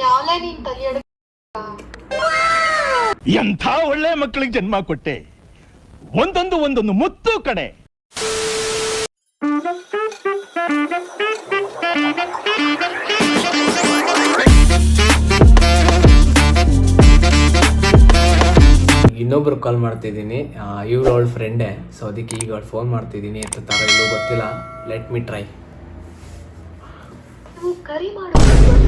ಯಾವಲೇ ನೀನ್ ತಲಿಯಡ ಎಂಥ ಒಳ್ಳೆ ಮಕ್ಕಳಿಗೆ ಜನ್ಮ ಕೊಟ್ಟೆ. ಒಂದೊಂದು ಮುತ್ತು ಕಡೆ. ಇನ್ನೊಬ್ರು ಕಾಲ್ ಮಾಡ್ತಿದ್ದೀನಿ, ಇವ್ರು ಅವಳ ಫ್ರೆಂಡೇ. ಸೊ ಅದಕ್ಕೆ ಈಗ ಅವ್ಳು ಫೋನ್ ಮಾಡ್ತಿದ್ದೀನಿ ಅಂತ ಥರ ಇಲ್ಲೂ ಗೊತ್ತಿಲ್ಲ. Let me try. ನೀವು ಕರೆ ಮಾಡುವ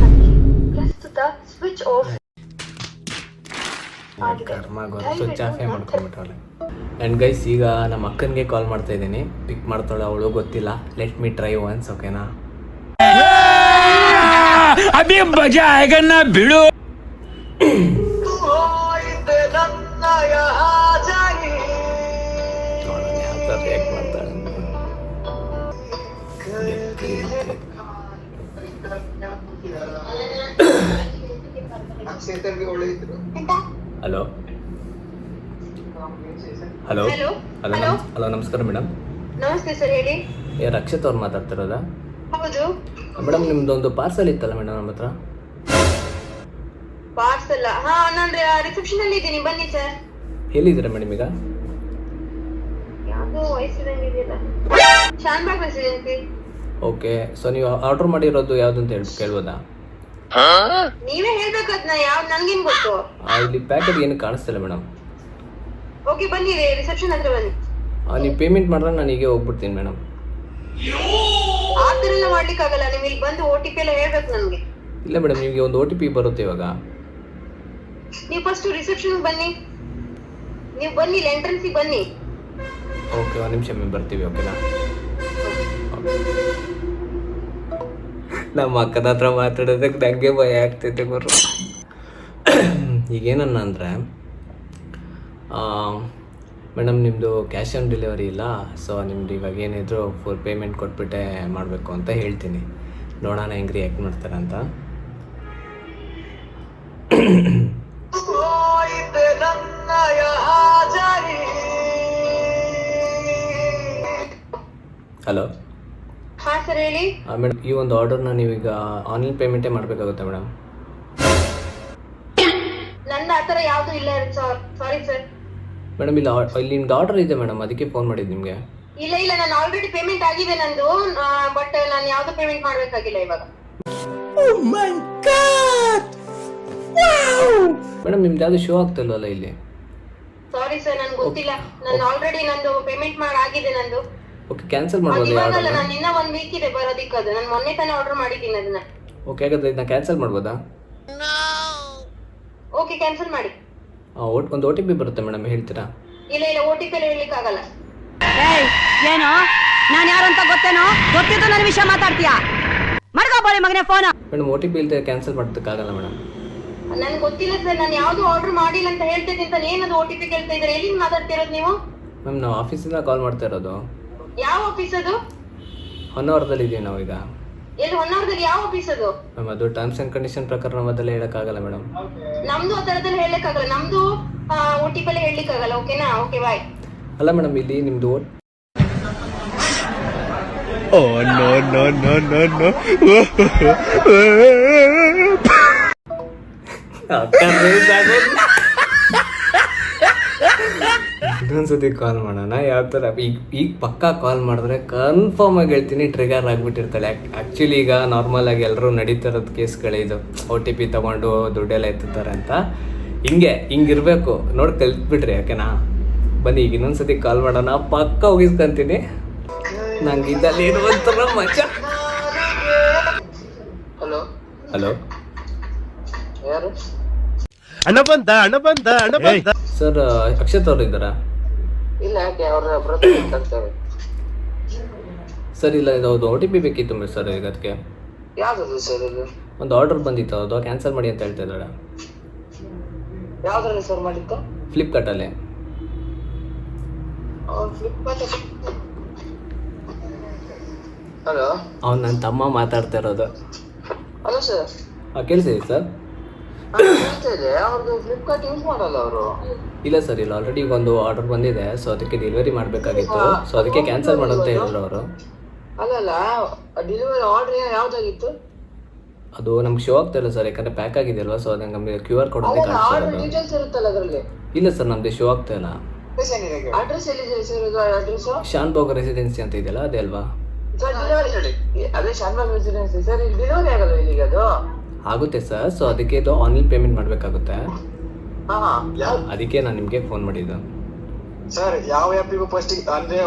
ಸಂಖ್ಯೆ ಪ್ರಸ್ತುತ ಸ್ವಿಚ್ ಆಫ್ ಕರ್ಮ ಗೊತ್ತು, ಸ್ವಿಚ್ ಆಫೇ ಮಾಡ್ಕೊಂಡ್ಬಿಟ್ಟವಳೆ. ಆ್ಯಂಡ್ ಗೈಸ್, ಈಗ ನಮ್ಮ ಅಕ್ಕನಿಗೆ ಕಾಲ್ ಮಾಡ್ತಾ ಇದ್ದೀನಿ. ಪಿಕ್ ಮಾಡ್ತಾಳೆ ಅವಳು, ಗೊತ್ತಿಲ್ಲ. ಲೆಟ್ ಮಿ ಟ್ರೈ ಒನ್ಸ್, ಓಕೆನಾ? ಅಭಿ ಮಜಾ ಆಯ್ಗನ್ನ ಬಿಡು. ಹಲೋ ಹಲೋ ಹಲೋ ಹಲೋ, ನಮಸ್ಕಾರ ಮೇಡಮ್. ನಮಸ್ತೆ ಸರ್, ಹೇಳಿ. ರಕ್ಷಿತ್ ಅವ್ರು ಮಾತಾಡ್ತಿರೋದಾ? ಹೌದು ಮೇಡಮ್, ನಿಮ್ದೊಂದು ಪಾರ್ಸಲ್ ಇತ್ತಲ್ಲ ಮೇಡಮ್ ನಮ್ಮ ಹತ್ರ? ಪಾರ್ಸಲ್? ಹಾ, ನಾನು ರಿಸೆಪ್ಷನ್ ಅಲ್ಲಿ ಇದ್ದೀನಿ, ಬನ್ನಿ ಸರ್. ಎಲ್ಲಿದ್ದೀರಾ ಮೇಡಮ್ ಈಗ? ಯಾವ್ದೋ ವಯಸ್ಸಿದಂಗಿದೆಯಲ್ಲ, ಶಾನ್ಬಾಗ್ ರೆಸಿಡೆನ್ಸಿ. ಓಕೆ, ಸೊ ನೀವು ಆರ್ಡರ್ ಮಾಡಿರೋದು ಯಾವ್ದಂತ ಕೇಳ್ಬೋದಾ? ನೀವೇ ಹೇಳ್ಬೇಕು ಅದನ್ನ, ಯಾವ್ದು ನನ್ಗೇನ್ ಗೊತ್ತು. ಇಲ್ಲಿ ಪ್ಯಾಕೆಟ್ ಏನು ಕಾಣಿಸ್ತಿಲ್ಲ ಮೇಡಮ್. ಓಕೆ, ಬನ್ನಿ ರಿಸೆಪ್ಷನ್ ಹತ್ರ ಬನ್ನಿ. ನೀವು ಪೇಮೆಂಟ್ ಮಾಡಿದ್ರೆ ನಾನು ಹೀಗೆ ಹೋಗ್ಬಿಡ್ತೀನಿ ಮೇಡಮ್. ಆ ಥರ ಎಲ್ಲ ಮಾಡ್ಲಿಕ್ಕೆ ಆಗಲ್ಲ, ನೀವು ಇಲ್ಲಿ ಬಂದು OTP ಎಲ್ಲ ಹೇಳ್ಬೇಕು ನನ್ಗೆ. ಇಲ್ಲ ಮೇಡಮ್, ನಿಮಗೆ ಒಂದು OTP ಬರುತ್ತೆ ಇವಾಗ. ನೀವು ಫಸ್ಟ್ ರಿಸೆಪ್ಷನ್ ಬನ್ನಿ, ನೀವು ಬನ್ನಿ, ಇಲ್ಲಿ ಎಂಟ್ರೆನ್ಸಿಗೆ ಬನ್ನಿ. ಓಕೆ, ಒಂದು ನಿಮಿಷ మేము ಬರ್ತೀವಿ, ಓಕೆನಾ? ನಮ್ಮ ಅಕ್ಕನ ಹತ್ರ ಮಾತಾಡೋದಕ್ಕೆ ನನಗೆ ಭಯ ಆಗ್ತೈತೆ ಗುರು. ಈಗೇನನ್ನ ಅಂದರೆ, ಮೇಡಮ್ ನಿಮ್ಮದು ಕ್ಯಾಶ್ ಆನ್ ಡೆಲಿವರಿ ಇಲ್ಲ. ಸೊ ನಿಮ್ದು ಇವಾಗ ಏನಿದ್ರು ಫುಲ್ ಪೇಮೆಂಟ್ ಕೊಟ್ಬಿಟ್ಟೆ ಮಾಡಬೇಕು ಅಂತ ಹೇಳ್ತೀನಿ. ನೋಡೋಣ ಹೆಂಗೆ ರಿಯಾಕ್ಟ್ ಮಾಡ್ತಾರೆ ಅಂತ. ಹಲೋ. ಹಾ ಸರ್, ಹೇಳಿ. ಮೇಡಮ್, ಈ ಒಂದು ಆರ್ಡರ್ನ ನೀವೀಗ ಆನ್ಲೈನ್ ಪೇಮೆಂಟೇ ಮಾಡಬೇಕಾಗುತ್ತೆ ಮೇಡಮ್. ನನ್ನ ಆ ಥರ ಯಾವುದು ಇಲ್ಲ ಸರ್, ಸಾರಿ ಸರ್. ಮೇಡಮ್, ಇಲ್ಲಿ ನಿಮ್ದು ಆರ್ಡರ್ ಇದೆ ಮೇಡಮ್, ಅದಕ್ಕೆ ಫೋನ್ ಮಾಡಿದ್ದು ನಿಮಗೆ. ಇಲ್ಲ, ನಾನು ಆಲ್ರೆಡಿ ಪೇಮೆಂಟ್ ಆಗಿದೆ ನಂದು, ಬಟ್ ನಾನು ಯಾವ್ದು ಪೇಮೆಂಟ್ ಮಾಡ್ಬೇಕಾಗಿಲ್ಲ ಇವಾಗ. ಮೇಡಮ್, ನಿಮ್ದು ಯಾವುದು ಶೋ ಆಗ್ತಿಲ್ವಲ್ಲ ಇಲ್ಲಿ? ಸಾರಿ ಸರ್, ನನ್ಗೆ ಗೊತ್ತಿಲ್ಲ. ನಾನು ಆಲ್ರೆಡಿ ನಂದು ಪೇಮೆಂಟ್ ಆಗಿದೆ ನಂದು. ಓಕೆ, ಕ್ಯಾನ್ಸಲ್ ಮಾಡ್ಬೋದು. ಇವಾಗಲ್ಲ, ನಾನು ಇನ್ನ 1 ವೀಕ್ ಇದೆ ಬರೋದಿಕ್ಕೆ. ಅದು ನಾನು ಮೊನ್ನೆ ತಾನೇ ಆರ್ಡರ್ ಮಾಡಿದ್ದೀನಿ ಅದನ್ನ. ಓಕೆ, ಹಾಗಾದ್ರೆ ಇದನ್ನ ಕ್ಯಾನ್ಸಲ್ ಮಾಡ್ಬೋದಾ? ಓಕೆ, ಕ್ಯಾನ್ಸಲ್ ಮಾಡಿ. ಒಂದು OTP ಬರುತ್ತೆ ಮೇಡಮ್, ಹೇಳ್ತೀರಾ? ಇಲ್ಲ, OTP ಎಲ್ಲ ಹೇಳಲಿಕ್ಕೆ ಆಗಲ್ಲ. ಏನೋ ನಾನು ಯಾರು ಅಂತ ಗೊತ್ತೇನೋ? ಗೊತ್ತಿದ್ದು ನನ್ನ ವಿಷಯ ಮಾತಾಡ್ತೀಯಾ? ಮಡ್ಕೋಬೋಳಿ ಮಗನೇ ಫೋನ್. ಮೇಡಮ್, OTP ಇಲ್ಲದೆ ಕ್ಯಾನ್ಸಲ್ ಮಾಡೋದಕ್ಕಾಗಲ್ಲ ಮೇಡಮ್. ನನ್ಗೆ ಗೊತ್ತಿಲ್ಲ ಸರ್, ನಾನು ಯಾವ್ದು ಆರ್ಡರ್ ಮಾಡಿಲ್ಲ ಅಂತ ಹೇಳ್ತಿದ್ದೀನಿ ಅಂತ ಏನದು OTP ಕೇಳ್ತಾ ಇದ್ದಾರೆ? ಎಲ್ಲಿಂದ ಮಾತಾಡ್ತಿರೋದು ನೀವು? ಮ್ಯಾಮ್, ನಾವು ಆಫೀಸಿಂದ ಕಾಲ್ ಮಾಡ್ತಾ ಇರೋದು. ಯಾವ ಆಫೀಸ್ ಅದು? ಹೊನ್ನಾವರದಲ್ಲಿ ಇದೀವಿ ನಾವೀಗ. ಎಲ್ಲಿ ಹೊನ್ನಾವರದಲ್ಲಿ? ಯಾವ ಆಫೀಸ್ ಅದು? ಮ್ಯಾಮ್, ಅದು ಟರ್ಮ್ಸ್ ಆ್ಯಂಡ್ ಕಂಡೀಷನ್ ಪ್ರಕಾರ ನಾವು ಅದೆಲ್ಲ ಹೇಳೋಕ್ಕಾಗಲ್ಲ ಮೇಡಮ್. ನಮ್ದು ಆ ಥರದಲ್ಲಿ ಹೇಳಕ್ಕಾಗಲ್ಲ, ನಮ್ದು OTP ಎಲ್ಲ ಹೇಳಲಿಕ್ಕಾಗಲ್ಲ. ಓಕೆನಾ? ಓಕೆ, ಬಾಯ್. ಅಲ್ಲ ಮೇಡಮ್, ಇಲ್ಲಿ ನಿಮ್ಮದು ಇನ್ನೊಂದ್ಸತಿ ಕಾಲ್ ಮಾಡೋಣ. ಯಾವ ಥರ ಈಗ ಪಕ್ಕಾ ಕಾಲ್ ಮಾಡಿದ್ರೆ ಕನ್ಫರ್ಮ್ ಆಗಿ ಹೇಳ್ತೀನಿ, ಟ್ರಿಗರ್ ಆಗಿಬಿಟ್ಟಿರ್ತಾಳೆ. ಆ್ಯಕ್ಚುಲಿ ಈಗ ನಾರ್ಮಲ್ ಆಗಿ ಎಲ್ಲರೂ ನಡೀತಿರೋದು ಕೇಸ್ಗಳೇ ಇದು. OTP ತೊಗೊಂಡು ದುಡ್ಡೆಲ್ಲ ಎತ್ತುತ್ತಾರೆ ಅಂತ. ಹಿಂಗಿರ್ಬೇಕು ನೋಡಿ, ಕಲ್ತ್ಬಿಟ್ರಿ, ಓಕೆನಾ? ಬನ್ನಿ, ಈಗ ಇನ್ನೊಂದ್ಸತಿ ಕಾಲ್ ಮಾಡೋಣ, ಪಕ್ಕ ಹೋಗಿಸ್ಕೊಂತೀನಿ. ನಂಗೆ ಇದ್ದಲ್ಲಿ ಏನು ಒಂಥರ ಮಜಾ. ಹಲೋ ಹಲೋ, ಯಾರು? ಅಣ್ಣ ಬಂದ. ಸರ್, ಅಕ್ಷತ್ ಅವ್ರು ಇದ್ದಾರಾ? ಇಲ್ಲ, ಯಾಕೆ? ಅವ್ರ ಬ್ರದರ್ ಆಗ್ತವೆ. ಸರ್, ಇಲ್ಲ, ಇದು OTP ಬೇಕಿತ್ತು ಸರ್. ಈಗ ಅದಕ್ಕೆ ಯಾವ್ದು ಸರ್? ಇದು ಒಂದು ಆರ್ಡರ್ ಬಂದಿತ್ತು, ಅದು ಕ್ಯಾನ್ಸಲ್ ಮಾಡಿ ಅಂತ ಹೇಳ್ತಾ ಇದ್ದಾಳೆ. ಯಾವ್ದ್ರಲ್ಲಿ ಸರ್ ಮಾಡಿತ್ತು? ಫ್ಲಿಪ್ಕಾರ್ಟಲ್ಲಿ. ಫ್ಲಿಪ್ಕಾರ್ಟ್. ಹಲೋ, ಅವ್ನು ನನ್ನ ತಮ್ಮ ಮಾತಾಡ್ತಾ ಇರೋದು. Hello sir. ಕೇಳಿಸಿದೆ ಸರ್? ಅವ್ರದ್ದು ಫ್ಲಿಪ್ಕಾರ್ಟ್ ಯೂಸ್ ಮಾಡಲ್ಲ ಅವರು. ಇಲ್ಲ ಸರ್, ಇಲ್ಲ, ಆಲ್ರೆಡಿ ಒಂದು ಆರ್ಡರ್ ಬಂದಿದೆ. ಸೊ ಅದಕ್ಕೆ ಡೆಲಿವರಿ ಮಾಡಬೇಕಾಗಿತ್ತು. ಸೊ ಅದಕ್ಕೆ ಕ್ಯಾನ್ಸಲ್ ಮಾಡಂತ ಹೇಳಿದ್ರು ಅವರು. ಅಲ್ಲಲ್ಲ, ಡೆಲಿವರಿ ಆರ್ಡರ್ ಯಾವ್ದಾಗಿತ್ತು? ಅದು ನಮ್ಗೆ ಶೋ ಆಗ್ತಾ ಇಲ್ಲ ಸರ್, ಯಾಕಂದ್ರೆ ಪ್ಯಾಕ್ ಆಗಿದೆಯಲ್ವಾ, ಸೊ ಅದಂಗೆ ನಮಗೆ QR ಕೋಡ್ ಅಂತ ಆರ್ಡರ್ ಕಾಣಿಸ್ತಾ ಡೀಟೇಲ್ಸ್ ಇರುತ್ತಲ್ಲ ಅದರಲ್ಲಿ. ಇಲ್ಲ ಸರ್, ನಮ್ದು ಶೋ ಆಗ್ತಾ ಇಲ್ಲ. ಅಡ್ರೆಸ್ ಎಲ್ಲಿದೆ ಸರ್? ಅಡ್ರೆಸ್ ಶಾನ್ ಬಾಗ್ ರೆಸಿಡೆನ್ಸಿ ಅಂತ ಇದೆಯಲ್ಲ, ಅದೇ ಅಲ್ವಾ? ಸರ್ ಡೆಲಿವರಿ ಅದೇ ಶಾನ್ಬಾಗ್ ರೆಸಿಡೆನ್ಸಿ ಸರ್. ಇಲ್ಲಿ ಡೆಲಿವರಿ ಆಗಲ್ಲ ಇಲ್ಲಿಗೆ ಅದು? ಆಗುತ್ತೆ ಸರ್, ಸೊ ಅದಕ್ಕೆ ಇದು ಆನ್ಲೈನ್ ಪೇಮೆಂಟ್ ಮಾಡಬೇಕಾಗುತ್ತೆ. ಹಾ ಅದಕ್ಕೆ ನಾನು ನಿಮಗೆ ಫೋನ್ ಮಾಡಿದ್ದು ಸರ್. ಯಾವ ಆ್ಯಪಿಗೂ ಫಸ್ಟ್ ಅಂದ್ರೆ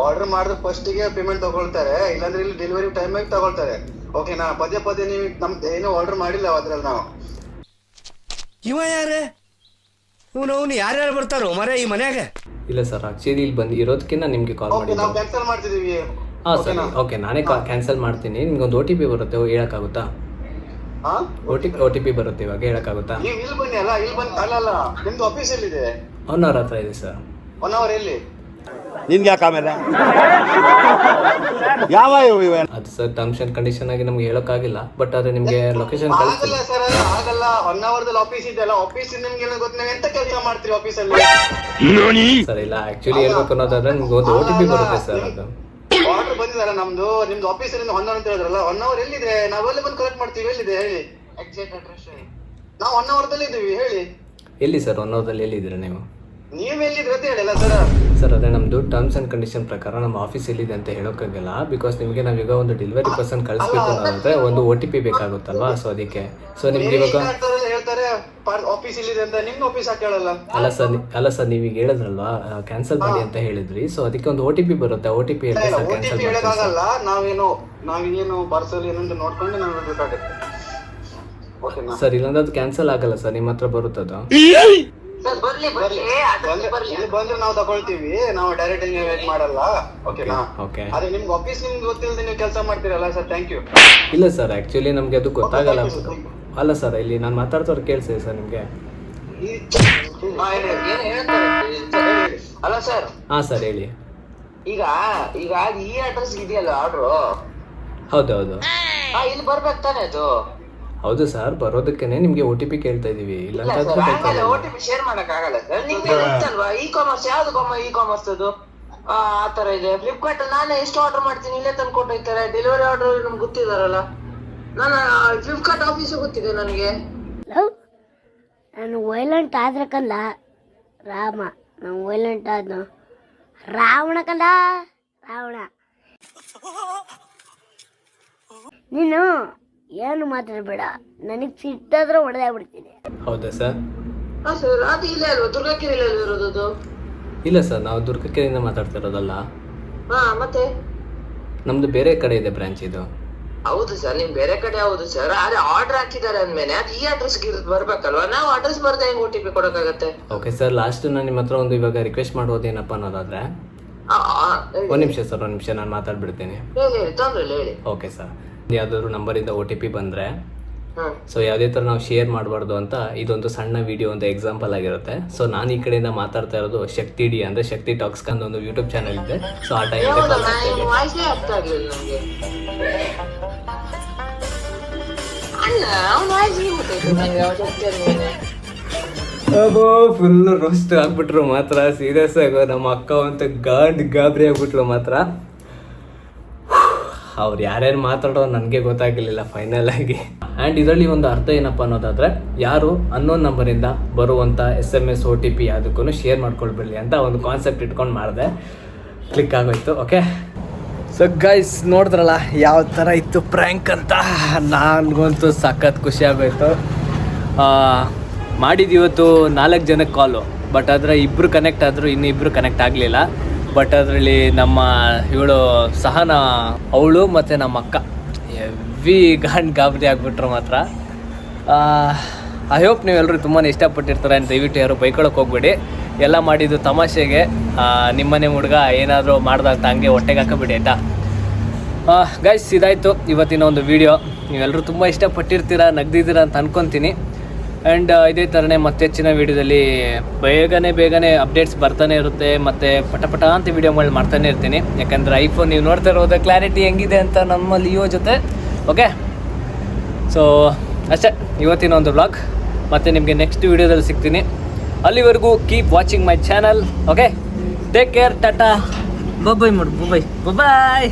ಆರ್ಡರ್ ಮಾಡಿದ್ರೆ ಫಸ್ಟಿಗೆ ಪೇಮೆಂಟ್ ತಗೊಳ್ತಾರೆ, ಇಲ್ಲಾಂದ್ರೆ ಇಲ್ಲಿ ಡೆಲಿವರಿ ಟೈಮಿಗೆ ತಗೊಳ್ತಾರೆ. ಓಕೆನಾ? ಪದೇ ಪದೇ ನೀವು ನಮ್ದು ಏನು ಆರ್ಡರ್ ಮಾಡಿಲ್ಲ ಅದ್ರಲ್ಲಿ ನಾವು. ಇವ ಯಾರೇ ಅವನು ಯಾರ್ಯಾರು ಬರ್ತಾರೋ ಮರೆ ಈ ಮನ್ಯಾಗ? ಇಲ್ಲ ಸರ್, ಆಕ್ಚುಲಿ ಇಲ್ಲಿ ಬಂದು ಇರೋದಕ್ಕಿಂತ ನಿಮಗೆ ಕಾಲ್ ಓಕೆ, ಮಾಡಿದ್ದು. ನಾವು ಕ್ಯಾನ್ಸಲ್ ಮಾಡ್ತಿದೀವಿ. ಹಾಂ ಸರ್, ಓಕೆ, ನಾನೇ ಕ್ಯಾನ್ಸಲ್ ಮಾಡ್ತೀನಿ. ನಿಮ್ಗೊಂದು OTP ಬರುತ್ತೆ, ಹೇಳಕ್ಕಾಗುತ್ತಾ? ಹಾ, OTP ಬರುತ್ತೆ, ಇವಾಗ ಹೇಳಕ್ಕಾಗುತ್ತಾ? ನೀವು ಇಲ್ಲಿ ಬನ್ನಿ. ಅಲ್ಲ ಇಲ್ಲಿ ಬಂದು ಅಲ್ಲ, ನಿಮ್ದು ಆಫೀಸ್ ಎಲ್ಲಿದೆ? 1 hour ಹತ್ರ ಇದೆ ಸರ್. 1 hour ಎಲ್ಲಿ? ನಿನ್ಗೆ ಯಾಕೆ ಆಮೇಲೆ ಯಾವ ಇವೆ? ಅದು ಸರ್ ಟರ್ಮ್ಸ್ ಅಂಡ್ ಕಂಡೀಷನ್ ಆಗಿ ನಮ್ಗೆ ಹೇಳೋಕ್ಕಾಗಿಲ್ಲ, ಬಟ್ ಅದು ನಿಮಗೆ ಲೊಕೇಶನ್ ಆಗಲ್ಲ ಕಳಿಸ್ತೀನಿ. ಸರ್, ಆಗಲ್ಲ. 1 hourದಲ್ಲಿ ಆಫೀಸ್ ಇದೆಯಲ್ಲ, ಆಫೀಸ್ ನಿಮ್ಗೆ ಎಲ್ಲ ಗೊತ್ತು. ನೀವು ಎಂತ ಕೆಲಸ ಮಾಡ್ತೀರಿ ಆಫೀಸಲ್ಲಿ? ಸರ್ ಇಲ್ಲ, ಆಕ್ಚುಲಿ ಹೇಳ್ಬೇಕು ಅನ್ನೋದಾದ್ರೆ ನಿಮ್ಗೆ ಒಂದು OTP ಬರುತ್ತೆ ಸರ್. ಅದು ಆರ್ಡರ್ ಬಂದಿದಲ್ಲ ನಮ್ದು, ನಿಮ್ದು ಆಫೀಸಲ್ಲಿ 1 hour ಅಂತ ಹೇಳಿದ್ರಲ್ಲ. 1 hour ಎಲ್ಲಿದೆ? ನಾವೆಲ್ಲ ಬಂದು ಕಲೆಕ್ಟ್ ಮಾಡ್ತೀವಿ. ಎಲ್ಲಿದೆ ಹೇಳಿ? ಎಕ್ಸಾಕ್ಟ್ ಅಡ್ರೆಸ್ ನಾವು 1 hourದಲ್ಲಿ ಇದೀವಿ. ಹೇಳಿ ಎಲ್ಲಿ ಸರ್? 1 hourದಲ್ಲಿ ಎಲ್ಲಿದ್ದೀರಾ ನೀವು? ನೀವ್ ಎಲ್ಲಿದ್ರೆ ಅಂತ ಹೇಳಿಲ್ಲ ಸರ್. ಸರ್ ಅದೇ ನಮ್ಮದು ಟರ್ಮ್ಸ್ ಆ್ಯಂಡ್ ಕಂಡೀಷನ್ ಪ್ರಕಾರ ನಮ್ಮ ಆಫೀಸ್ ಎಲ್ಲಿದೆ ಅಂತ ಹೇಳೋಕ್ಕಾಗಲ್ಲ. ಬಿಕಾಸ್ ನಿಮಗೆ ನಾವೀಗ ಒಂದು ಡೆಲಿವರಿ ಪರ್ಸನ್ ಕಳಿಸ್ಬೇಕು ಅನ್ನೋದಾದ್ರೆ ಒಂದು OTP ಬೇಕಾಗುತ್ತಲ್ವಾ, ಸೊ ಅದಕ್ಕೆ. ಸೊ ನಿಮ್ಗೆ ಇವಾಗ ಹೇಳ್ತಾರೆ ಆಫೀಸ್ ಇಲ್ಲಿದೆ ಅಂತ, ನಿಮ್ ಆಫೀಸ್ ಹಾಕಿ ಹೇಳಲ್ಲ. ಅಲ್ಲ ಸರ್ ನೀವೀಗ ಹೇಳಿದ್ರಲ್ವಾ ಕ್ಯಾನ್ಸಲ್ ಮಾಡಿ ಅಂತ ಹೇಳಿದ್ರಿ, ಸೊ ಅದಕ್ಕೆ ಒಂದು OTP ಬರುತ್ತೆ. OTP ಹೇಳಿ ಸರ್ ಕ್ಯಾನ್ಸಲ್ ಮಾಡಿ. ಹೇಳಕ್ಕಾಗಲ್ಲ. ನಾವೇನು ಪಾರ್ಸಲ್ ಏನಂತ ನೋಡ್ಕೊಂಡು ನಾವು ಬೇಕಾಗುತ್ತೆ. ಓಕೆನಾ ಸರ್? ಇಲ್ಲಾಂದ್ರೆ ಅದು ಕ್ಯಾನ್ಸಲ್ ಆಗಲ್ಲ ಸರ್, ನಿಮ್ಮ ಹತ್ರ ಬರುತ್ತದು. ಸರ್ ಬರ್ಲಿ ಇಲ್ಲಿ ಬಂದ್ರೆ ನಾವು ತಗೊಳ್ತೀವಿ. ನಾವು ಡೈರೆಕ್ಟ್ ವೇಟ್ ಮಾಡಲ್ಲ. ಓಕೆನಾ? ಓಕೆ. ಅದೇ ನಿಮ್ಗೆ ಆಫೀಸ್ ನಿಮ್ಗೆ ಗೊತ್ತಿಲ್ಲದೆ ನೀವು ಕೆಲಸ ಮಾಡ್ತೀರಲ್ಲ ಸರ್. Thank you. ಇಲ್ಲ ಸರ್, ಆಕ್ಚುಲಿ ನಮ್ಗೆ ಅದು ಗೊತ್ತಾಗಲ್ಲ. ಅಲ್ಲ ಸರ್, ಇಲ್ಲಿ ನಾನು ಮಾತಾಡ್ತವ್ರು ಕೇಳಿಸಿ ಸರ್ ನಿಮಗೆ. ಅಲ್ಲ ಸರ್. ಹಾಂ ಸರ್ ಹೇಳಿ. ಈಗ ಈ ಅಡ್ರೆಸ್ ಇದೆಯಲ್ಲ ಆರ್ಡ್ರು? ಹೌದೌದು. ಇಲ್ಲಿ ಬರ್ಬೇಕು ತಾನೆ ಅದು? ಹೌದು ಸರ್, ಬರೋದಕ್ಕೇನೆ ನಿಮ್ಗೆ OTP ಕೇಳ್ತಾ ಇದೀವಿ. ಇಲ್ಲ ಅಂತ OTP ಶೇರ್ ಮಾಡಕ್ ಆಗಲ್ಲ ಸರ್. ನಿಮ್ಗೆ ಗೊತ್ತಲ್ವಾ E-commerce ಯಾವ್ದು E-commerce ಅದು ಆತರ ಇದೆ. ಫ್ಲಿಪ್ಕಾರ್ಟ್ ನಾನೇ ಎಷ್ಟು ಆರ್ಡರ್ ಮಾಡ್ತೀನಿ ಇಲ್ಲೇ ತಂದು ಕೊಟ್ಟೋಗ್ತಾರೆ. ಡೆಲಿವರಿ ಆರ್ಡರ್ ನಮ್ಗೆ ಗೊತ್ತಿದಾರಲ್ಲ. ನಾನು ಫ್ಲಿಪ್ಕಾರ್ಟ್ ಆಫೀಸು ಗೊತ್ತಿದೆ ನನಗೆ. ನಾನು ವೈಲೆಂಟ್ ಆದ್ರೆ ಕಂದ ರಾಮ, ನಾನು ವೈಲೆಂಟ್ ಆದ್ನು ರಾವಣ ಕಂದ ರಾವಣ. ನೀನು ಏನು ಮಾತಾಡಬೇಡ, ನನಗೆ ಸಿಟ್ಟಾದ್ರೆ ಹೊಡೆದಾಗ್ಬಿಡ್ತೀನಿ. ಹೌದಾ ಸರ್? ಹಾ ಸರ್, ಅದು ಇಲ್ಲೇ ಅಲ್ವಾ ದುರ್ಗಾಕೆರೆಯಲ್ಲಿ ಇರೋದು ಅದು? ಇಲ್ಲ ಸರ್, ನಾವು ದುರ್ಗಕೆರೆಯಿಂದ ಮಾತಾಡ್ತಾ ಇರೋದಲ್ಲ. ಹಾ ಮತ್ತೆ ನಮ್ದು ಬೇರೆ ಕಡೆ ಇದೆ ಬ್ರಾಂಚ್ ಇದು. ಹೌದು ಸರ್, ನಿಮ್ ಬೇರೆ ಕಡೆ ಹೌದು ಸರ್. ಆದ್ರೆ ಆರ್ಡರ್ ಹಾಕಿದ್ದಾರೆ ಅಂದ್ಮೇಲೆ ಅದು ಈ ಅಡ್ರೆಸ್ಗೆ ಬರ್ಬೇಕಲ್ವಾ? ನಾವು ಅಡ್ರೆಸ್ ಬರ್ದೆ ಹೆಂಗ್ OTP ಕೊಡಕ್ಕಾಗತ್ತೆ? ಓಕೆ ಸರ್, ಲಾಸ್ಟ್ ನಾನು ನಿಮ್ಮ ಹತ್ರ ಒಂದು ಇವಾಗ ರಿಕ್ವೆಸ್ಟ್ ಮಾಡೋದೇನಪ್ಪ ಅನ್ನೋದಾದ್ರೆ, ಒಂದು ನಿಮಿಷ ಸರ್, ಒಂದು ನಿಮಿಷ ನಾನು ಮಾತಾಡ್ಬಿಡ್ತೀನಿ. ಹೇಳಿ ತೊಂದ್ರೆ ಇಲ್ಲ ಹೇಳಿ. ಓಕೆ ಸರ್, ಯಾವ್ದಾದ್ರು ನಂಬರಿಂದ OTP ಬಂದರೆ ಹ್ಮ್ ಸೊ ಯಾವುದೇ ಥರ ನಾವು ಶೇರ್ ಮಾಡಬಾರ್ದು ಅಂತ ಇದೊಂದು ಸಣ್ಣ ವಿಡಿಯೋ ಒಂದು ಎಕ್ಸಾಂಪಲ್ ಆಗಿರುತ್ತೆ. ಸೊ ನಾನು ಈ ಕಡೆಯಿಂದ ಮಾತಾಡ್ತಾ ಇರೋದು ಶಕ್ತಿ ಡಿ ಅಂದರೆ ಶಕ್ತಿ ಟಾಕ್ಸ್ ಅಂತ ಒಂದು ಯೂಟ್ಯೂಬ್ ಚಾನಲ್ ಇದೆ. ಸೊ ಆ ಟೈಮ್ ವಾಯ್ಸೇ ಅರ್ಥ ಆಗ್ಲಿಲ್ಲ ನನಗೆ. ಅಣ್ಣ ಅವ್ನ ವಾಯ್ಸ್ ಗೊತ್ತಾಯ್ತು ನನಗೆ. ಅಬ್ಬೋ ಫುಲ್ ರೋಸ್ಟ್ ಆಗ್ಬಿಟ್ರು ಮಾತ್ರ. ಸೀರಿಯಸ್ ಆಗೋ ನಮ್ಮ ಅಕ್ಕ ಅಂತ ಗಾಬರಿ ಆಗ್ಬಿಟ್ರು ಮಾತ್ರ. ಅವ್ರು ಯಾರ್ಯಾರು ಮಾತಾಡೋ ನನಗೆ ಗೊತ್ತಾಗಲಿಲ್ಲ ಫೈನಲ್ ಆಗಿ. ಆ್ಯಂಡ್ ಇದರಲ್ಲಿ ಒಂದು ಅರ್ಥ ಏನಪ್ಪ ಅನ್ನೋದಾದರೆ, ಯಾರು ಅನ್ನೋನ್ ನಂಬರಿಂದ ಬರುವಂಥ SMS OTP ಯಾವುದಕ್ಕೂ ಶೇರ್ ಮಾಡ್ಕೊಳ್ಬಿಡಲಿ ಅಂತ ಒಂದು ಕಾನ್ಸೆಪ್ಟ್ ಇಟ್ಕೊಂಡು ಮಾಡಿದೆ. ಕ್ಲಿಕ್ ಆಗೋಯ್ತು. ಓಕೆ, ಸೊ ಗೈಸ್ ನೋಡಿದ್ರಲ್ಲ ಯಾವ ಥರ ಇತ್ತು ಪ್ರ್ಯಾಂಕ್ ಅಂತ. ನನಗಂತೂ ಸಖತ್ ಖುಷಿ ಆಗೋಯ್ತು. ಮಾಡಿದ್ದು ಇವತ್ತು 4 ಜನಕ್ಕೆ ಕಾಲು, ಬಟ್ ಆದರೆ ಇಬ್ಬರು ಕನೆಕ್ಟ್ ಆದರು, ಇನ್ನೂ ಇಬ್ಬರು ಕನೆಕ್ಟ್ ಆಗಲಿಲ್ಲ. ಬಟ್ ಅದರಲ್ಲಿ ನಮ್ಮ ಇವಳು ಸಹನ, ಅವಳು ಮತ್ತು ನಮ್ಮ ಅಕ್ಕ ಹೆವಿ ಗಾಬರಿ ಆಗಿಬಿಟ್ರು ಮಾತ್ರ. ಐ ಹೋಪ್ ನೀವೆಲ್ಲರೂ ತುಂಬಾ ಇಷ್ಟಪಟ್ಟಿರ್ತಾರೆ ಅಂತ. ದಯವಿಟ್ಟು ಯಾರು ಬೈಕೊಳಕ್ಕೆ ಹೋಗ್ಬೇಡಿ. ಎಲ್ಲ ಮಾಡಿದ್ದು ತಮಾಷೆಗೆ. ನಿಮ್ಮನೆ ಹುಡುಗ ಏನಾದರೂ ಮಾಡ್ದಂತ ಹಂಗೆ ಹೊಟ್ಟೆಗೆ ಹಾಕಬೇಡಿ ಆಯಿತಾ ಗೈಸ್. ಇದಾಯಿತು ಇವತ್ತಿನ ಒಂದು ವಿಡಿಯೋ. ನೀವೆಲ್ಲರೂ ತುಂಬ ಇಷ್ಟಪಟ್ಟಿರ್ತೀರ, ನಗ್ದಿದ್ದೀರಾ ಅಂತ ಅಂದ್ಕೊತೀನಿ. ಆ್ಯಂಡ್ ಇದೇ ಥರನೇ ಮತ್ತೆ ಹೆಚ್ಚಿನ ವೀಡಿಯೋದಲ್ಲಿ ಬೇಗನೆ ಅಪ್ಡೇಟ್ಸ್ ಬರ್ತಾನೆ ಇರುತ್ತೆ. ಮತ್ತು ಪಟ ಅಂತ ವೀಡಿಯೋಗಳು ಮಾಡ್ತಾನೆ ಇರ್ತೀನಿ. ಯಾಕಂದರೆ ಐಫೋನ್ ನೀವು ನೋಡ್ತಾ ಇರೋದು ಕ್ಲಾರಿಟಿ ಹೆಂಗಿದೆ ಅಂತ ನಮ್ಮ ಲಿಯೋ ಜೊತೆ. ಓಕೆ, ಸೊ ಅಷ್ಟೇ ಇವತ್ತಿನ ಒಂದು ವ್ಲಾಗ್. ಮತ್ತು ನಿಮಗೆ ನೆಕ್ಸ್ಟ್ ವೀಡಿಯೋದಲ್ಲಿ ಸಿಗ್ತೀನಿ. ಅಲ್ಲಿವರೆಗೂ keep watching my channel. Okay, take care, tata, bye ಮಾಡು, ಬಾಯ್.